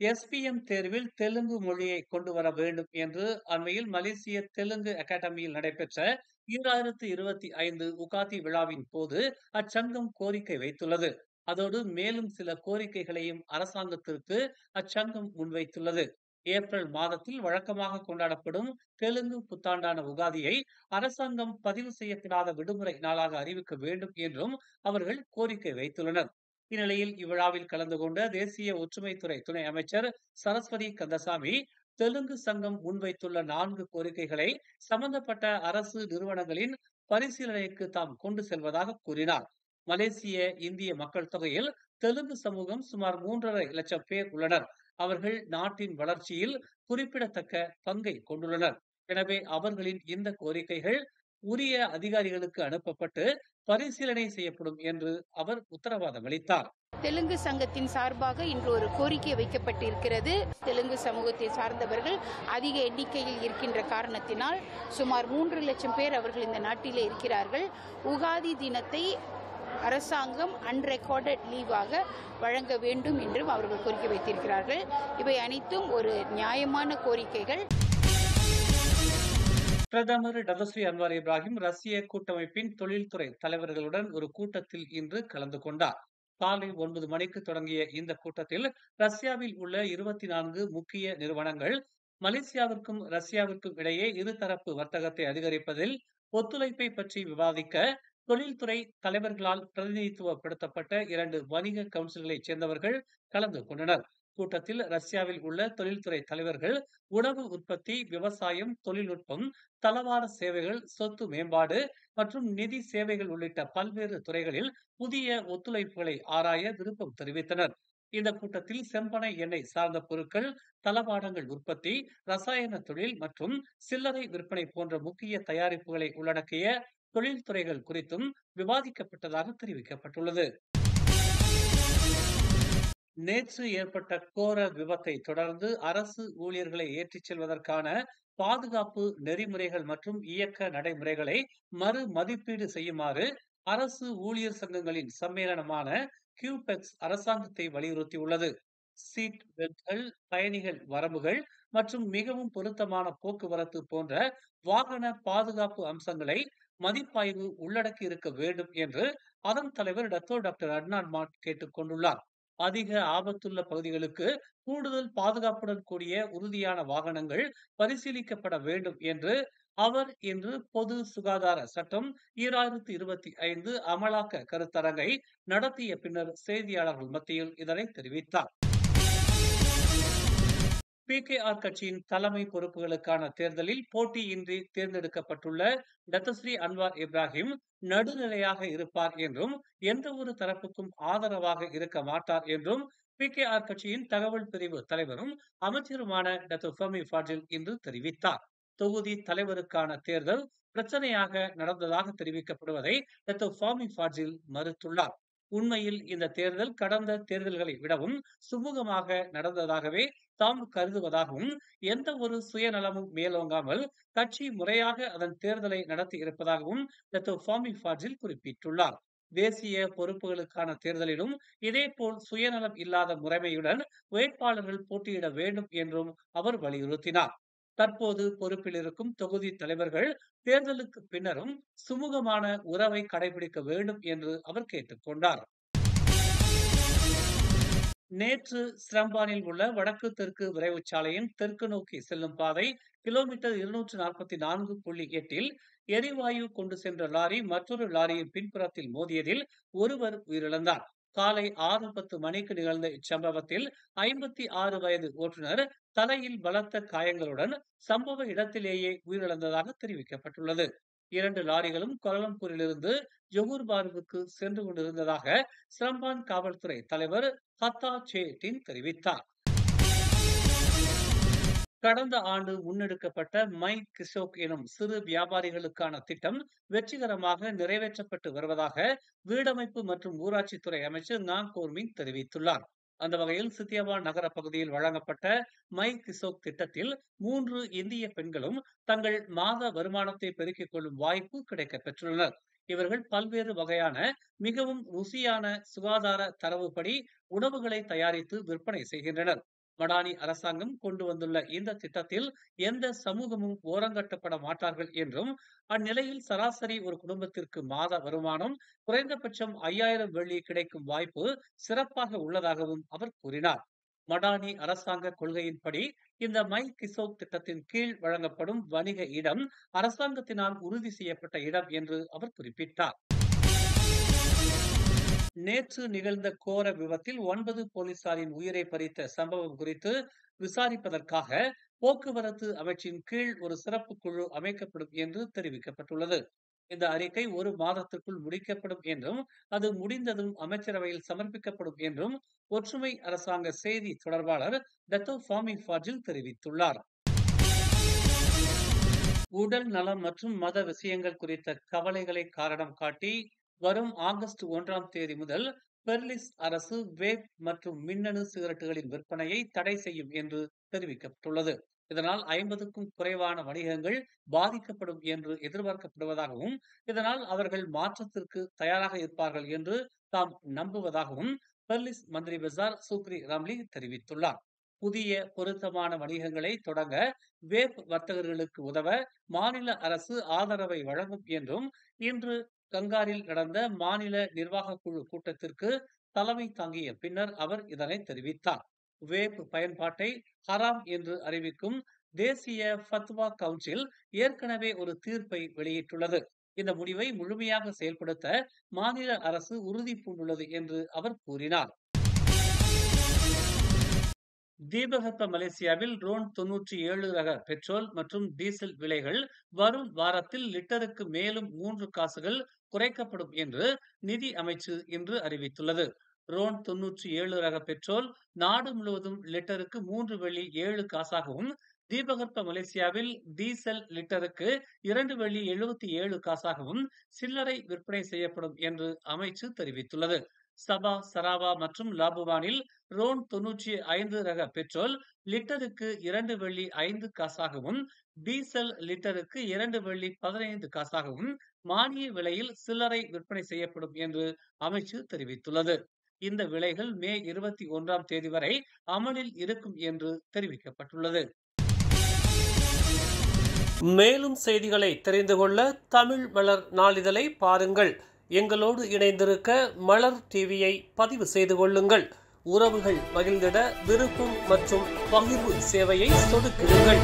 SPM தேர்வில் தெலுங்கு மொழியை கொண்டு வர வேண்டும் என்று அண்மையில் மலேசிய தெலுங்கு அகாடமியில் நடைபெற்ற 2025 உகாதி விழாவின் போது அச்சங்கம் கோரிக்கை வைத்துள்ளது. அதோடு மேலும் சில கோரிக்கைகளையும் அரசாங்கத்திற்கு அச்சங்கம் முன்வைத்துள்ளது. ஏப்ரல் மாதத்தில் வழக்கமாக கொண்டாடப்படும் தெலுங்கு புத்தாண்டான உகாதியை அரசாங்கம் பதிவு செய்யப்படாத விடுமுறை நாளாக அறிவிக்க வேண்டும் என்றும் அவர்கள் கோரிக்கை வைத்துள்ளனர். இந்நிலையில் இவ்விழாவில் கலந்து கொண்ட தேசிய ஒற்றுமைத்துறை துணை அமைச்சர் சரஸ்வதி கந்தசாமி தெலுங்கு சங்கம் முன்வைத்துள்ள 4 கோரிக்கைகளை சம்பந்தப்பட்ட அரசு நிறுவனங்களின் பரிசீலனைக்கு தாம் கொண்டு செல்வதாக கூறினார். மலேசிய இந்திய மக்கள் தொகையில் தெலுங்கு சமூகம் சுமார் 3.5 லட்சம் பேர் உள்ளனர். அவர்கள் நாட்டின் வளர்ச்சியில் குறிப்பிடத்தக்க பங்கை கொண்டுள்ளனர். எனவே அவர்களின் இந்த கோரிக்கைகள் உரிய அதிகாரிகளுக்கு அனுப்பப்பட்டு பரிசீலனை செய்யப்படும் என்று அவர் உத்தரவாதம் அளித்தார். தெலுங்கு சங்கத்தின் சார்பாக இன்று ஒரு கோரிக்கை வைக்கப்பட்டிருக்கிறது. தெலுங்கு சமூகத்தை சார்ந்தவர்கள் அதிக எண்ணிக்கையில் இருக்கின்ற காரணத்தினால் சுமார் 3 லட்சம் பேர் அவர்கள் இந்த நாட்டிலே இருக்கிறார்கள். உகாதி தினத்தை அரசாங்கம் அன்ரெக்கார்டட் லீவாக வழங்க வேண்டும் என்றும் அவர்கள் கோரிக்கை வைத்திருக்கிறார்கள். இவை அனைத்தும் ஒரு நியாயமான கோரிக்கைகள். பிரதமர் டதஸ்ரீ அன்வார் இப்ராஹிம் ரஷ்ய கூட்டமைப்பின் தொழில்துறை தலைவர்களுடன் ஒரு கூட்டத்தில் இன்று கலந்து கொண்டார். காலை 9 மணிக்கு தொடங்கிய இந்த கூட்டத்தில் ரஷ்யாவில் உள்ள 24 முக்கிய நிறுவனங்கள் மலேசியாவிற்கும் ரஷ்யாவிற்கும் இடையே இருதரப்பு வர்த்தகத்தை அதிகரிப்பதில் ஒத்துழைப்பை பற்றி விவாதிக்க தொழில்துறை தலைவர்களால் பிரதிநிதித்துவப்படுத்தப்பட்ட 2 வணிக கவுன்சில்களைச் சேர்ந்தவர்கள் கலந்து கொண்டனர். கூட்டத்தில் ரஷ்யாவில் உள்ள தொழில்துறை தலைவர்கள் உணவு உற்பத்தி, விவசாயம், தொழில்நுட்பம், தளவாட சேவைகள், சொத்து மேம்பாடு மற்றும் நிதி சேவைகள் உள்ளிட்ட பல்வேறு துறைகளில் புதிய ஒத்துழைப்புகளை ஆராய விருப்பம் தெரிவித்தனர். இந்த கூட்டத்தில் செம்பனை எண்ணெய் சார்ந்த பொருட்கள், தளவாடங்கள் உற்பத்தி, ரசாயன தொழில் மற்றும் சில்லறை விற்பனை போன்ற முக்கிய தயாரிப்புகளை உள்ளடக்கிய தொழில்துறைகள் குறித்தும் விவாதிக்கப்பட்டதாக தெரிவிக்கப்பட்டுள்ளது. நேற்று ஏற்பட்ட கோர விபத்தை தொடர்ந்து அரசு ஊழியர்களை ஏற்றிச் செல்வதற்கான பாதுகாப்பு நெறிமுறைகள் மற்றும் இயக்க நடைமுறைகளை மறு மதிப்பீடு செய்யுமாறு அரசு ஊழியர் சங்கங்களின் சம்மேளனமான கியூபெக்ஸ் அரசாங்கத்தை வலியுறுத்தியுள்ளது. சீட் பெல்ட்கள், பயணிகள் வரம்புகள் மற்றும் மிகவும் பொருத்தமான போக்குவரத்து போன்ற வாகன பாதுகாப்பு அம்சங்களை மதிப்பாய்வு உள்ளடக்கி இருக்க வேண்டும் என்று அதன் தலைவர் டாக்டர் அட்னான் மாட் கேட்டுக் கொண்டுள்ளார். அதிக ஆபத்துள்ள பகுதிகளுக்கு கூடுதல் பாதுகாப்புடன் கூடிய உறுதியான வாகனங்கள் பரிசீலிக்கப்பட வேண்டும் என்று அவர் இன்று பொது சுகாதார சட்டம் 2025 அமலாக்க கருத்தரங்கை நடத்திய பின்னர் செய்தியாளர்கள் மத்தியில் இதனை தெரிவித்தார். பிகேஆர் கட்சியின் தலைமை பொறுப்புகளுக்கான தேர்தலில் போட்டியின்றி தேர்ந்தெடுக்கப்பட்டுள்ள டத்தஸ்ரீ அன்வார் இப்ராஹிம் நடுநிலையாக இருப்பார் என்றும் எந்த ஒரு தரப்புக்கும் ஆதரவாக இருக்க மாட்டார் என்றும் பிகேஆர் கட்சியின் தகவல் பிரிவு தலைவரும் அமைச்சருமான டாக்டர் ஃபமி ஃபாஜில் இன்று தெரிவித்தார். தொகுதி தலைவருக்கான தேர்தல் பிரச்சனையாக நடந்ததாக தெரிவிக்கப்படுவதை டாக்டர் ஃபமி ஃபாஜில் மறுத்துள்ளார். உண்மையில் இந்த தேர்தல் கடந்த தேர்தல்களை விடவும் சுமூகமாக நடந்ததாகவே தாம் கருதுவதாகவும் எந்த ஒரு சுயநலமும் மேலோங்காமல் கட்சி முறையாக அதன் தேர்தலை நடத்தி இருப்பதாகவும் டாக்டர் ஃபமி ஃபாஜில் குறிப்பிட்டுள்ளார். தேசிய பொறுப்புகளுக்கான தேர்தலிலும் இதேபோல் சுயநலம் இல்லாத முறைமையுடன் வேட்பாளர்கள் போட்டியிட வேண்டும் என்றும் அவர் வலியுறுத்தினார். தற்போது பொறுப்பில் இருக்கும் தொகுதி தலைவர்கள் தேர்தலுக்கு பின்னரும் சுமூகமான உறவை கடைபிடிக்க வேண்டும் என்று அவர் கேட்டுக் கொண்டார். நேற்று ஸ்ரம்பானில் உள்ள வடக்கு தெற்கு விரைவு சாலையின் தெற்கு நோக்கி செல்லும் பாதை கிலோமீட்டர் 244.8 எரிவாயு கொண்டு சென்ற லாரி மற்றொரு லாரியின் பின்புறத்தில் மோதியதில் ஒருவர் உயிரிழந்தார். காலை 6:10 மணிக்கு நிகழ்ந்த இச்சம்பவத்தில் 56 வயது ஓட்டுநர் தலையில் பலத்த காயங்களுடன் சம்பவ இடத்திலேயே உயிரிழந்ததாக தெரிவிக்கப்பட்டுள்ளது. 2 லாரிகளும் கோலாலம்பூரிலிருந்து ஜொகூர் பாருவுக்கு சென்று கொண்டிருந்ததாக ஸ்ரம்பான் காவல்துறை தலைவர் ஹத்தா சேட்டின் தெரிவித்தார். கடந்த ஆண்டு முன்னெடுக்கப்பட்ட மை கிசோக் எனும் சிறு வியாபாரிகளுக்கான திட்டம் வெற்றிகரமாக நிறைவேற்றப்பட்டு வருவதாக வீடமைப்பு மற்றும் ஊராட்சித்துறை அமைச்சர் நா கோர்மிங் தெரிவித்துள்ளார். அந்த வகையில் சித்தியாவான் நகர பகுதியில் வழங்கப்பட்ட மை கிசோக் திட்டத்தில் 3 இந்திய பெண்களும் தங்கள் மாத வருமானத்தை பெருக்கிக் கொள்ளும் வாய்ப்பு கிடைக்கப் பெற்றுள்ளனர். இவர்கள் பல்வேறு வகையான மிகவும் ருசியான சுகாதார தரவுப்படி உணவுகளை தயாரித்து விற்பனை செய்கின்றனர். மடானி அரசாங்கம் கொண்டு வந்துள்ள இந்த திட்டத்தில் எந்த சமூகமும் ஓரங்கட்டப்பட மாட்டார்கள் என்றும், அந்நிலையில் சராசரி ஒரு குடும்பத்திற்கு மாத வருமானம் குறைந்தபட்சம் 5000 வெள்ளி கிடைக்கும் வாய்ப்பு சிறப்பாக உள்ளதாகவும் அவர் கூறினார். மடானி அரசாங்க கொள்கையின்படி இந்த மை கிசோக் திட்டத்தின் கீழ் வழங்கப்படும் வணிக இடம் அரசாங்கத்தினால் உறுதி செய்யப்பட்ட இடம் என்று அவர் குறிப்பிட்டார். நேற்று நிகழ்ந்த கோர விபத்தில் 9 போலீசாரின் உயிரை பறித்த சம்பவம் குறித்து விசாரிப்பதற்காக போக்குவரத்து அமைச்சின் கீழ் ஒரு சிறப்பு குழு அமைக்கப்படும் என்று தெரிவிக்கப்பட்டுள்ளது. இந்த அறிக்கை 1 மாதத்திற்குள் முடிக்கப்படும் என்றும், அது முடிந்ததும் அமைச்சரவையில் சமர்ப்பிக்கப்படும் என்றும் ஒற்றுமை அரசாங்க செய்தி தொடர்பாளர் டத்தோ ஃபாமி ஃபாஜில் தெரிவித்துள்ளார். உடல் நலம் மற்றும் மத விஷயங்கள் குறித்த கவலைகளை காரணம் காட்டி வரும் ஆகஸ்ட் 1ஆம் தேதி முதல் பெர்லிஸ் அரசு வேப் மற்றும் மின்னணு சிகரெட்டுகளின் விற்பனையை தடை செய்யும் என்று தெரிவிக்கப்பட்டுள்ளது. இதனால் 50க்கும் குறைவான வணிகங்கள் பாதிக்கப்படும் என்று எதிர்பார்க்கப்படுவதாகவும், இதனால் அவர்கள் மாற்றத்திற்கு தயாராக இருப்பார்கள் என்று தாம் நம்புவதாகவும் பெர்லிஸ் மந்திரி பசார் சூக்ரி ரம்லி தெரிவித்துள்ளார். புதிய பொருத்தமான வணிகங்களை தொடங்க வேப் வர்த்தகர்களுக்கு உதவ மாநில அரசு ஆதரவை வழங்கும் என்றும், இன்று கங்காரில் நடந்த மாநில நிர்வாக குழு கூட்டத்திற்கு தலைமை தாங்கிய பின்னர் அவர் இதனை தெரிவித்தார். வேப் பயன்பாட்டை ஹராம் என்று அறிவிக்கும் தேசிய ஃபத்வா கவுன்சில் ஏற்கனவே ஒரு தீர்ப்பை வெளியிட்டுள்ளது. இந்த முடிவை முழுமையாக செயல்படுத்த மாநில அரசு உறுதி பூண்டுள்ளது என்று அவர் கூறினார். தீபகற்ப மலேசியாவில் ரோன் 97 ரக பெட்ரோல் மற்றும் டீசல் விலைகள் வரும் வாரத்தில் லிட்டருக்கு மேலும் 3 காசுகள் குறைக்கப்படும் என்று நிதி அமைச்சு இன்று அறிவித்துள்ளது. ரோன் 97 ரக பெட்ரோல் நாடு முழுவதும் லிட்டருக்கு 3 வெள்ளி 7 காசாகவும், தீபகற்ப மலேசியாவில் டீசல் லிட்டருக்கு 2 வெள்ளி 77 காசாகவும் சில்லறை விற்பனை செய்யப்படும் என்று அமைச்சு தெரிவித்துள்ளது. சபா, சராவா மற்றும் லாபுவானில் ரோன் 95 ரக பெட்ரோல் லிட்டருக்கு 2 வெள்ளி 5 காசாகவும், டீசல் லிட்டருக்கு 2 வெள்ளி 15 காசாகவும் மானிய விலையில் சில்லறை விற்பனை செய்யப்படும் என்று அமைச்சு தெரிவித்துள்ளது. இந்த விலைகள் மே 21ஆம் தேதி வரை அமலில் இருக்கும் என்று தெரிவிக்கப்பட்டுள்ளது. மேலும் செய்திகளை தெரிந்து கொள்ள தமிழ் மலர் நாளிதழை பாருங்கள். எங்களோடு இணைந்திருக்க மலர் டிவியை பதிவு செய்து கொள்ளுங்கள். உறவுகள் மகிழ்ந்திட விருப்பம் மற்றும் பகிர்வு சேவையை சொடுக்கிடுங்கள்.